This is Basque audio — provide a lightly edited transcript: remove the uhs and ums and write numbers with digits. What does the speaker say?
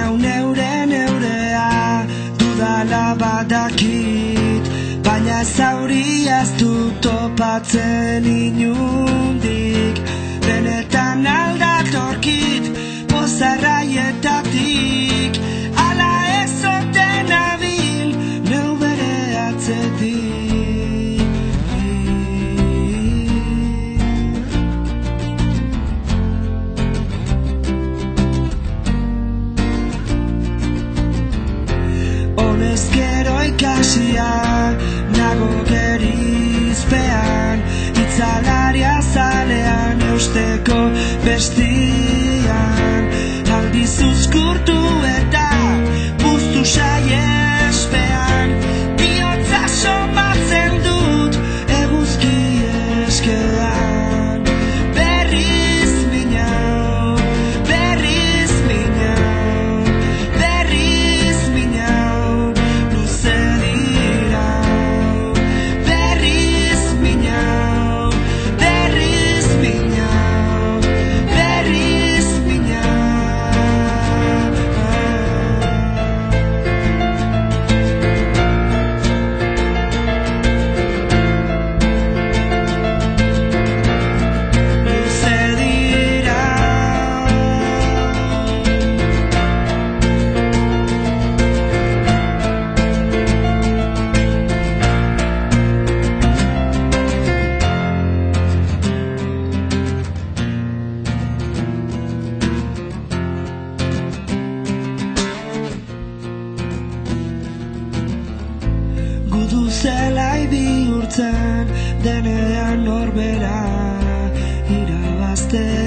nau neurea dudala badakit, baina zauria ez dut topatzen inundik. Benetan aldatorkit pozarraietatik, ala ez ote nabil neu bere atzetik. Honezkero ikasia nago gerizpean, itzalaria zalean eusteko bestian. Aldiz uzkurtu eta puztu saiespean, bihotza somatzen dut eguzki eskean. Berriz minau, berriz minau, berriz minau, luze dira. Berriz minau, berriz minau, berriz minau. Luze dira. Gudu zelai bihurtzen denean norbera irabazten.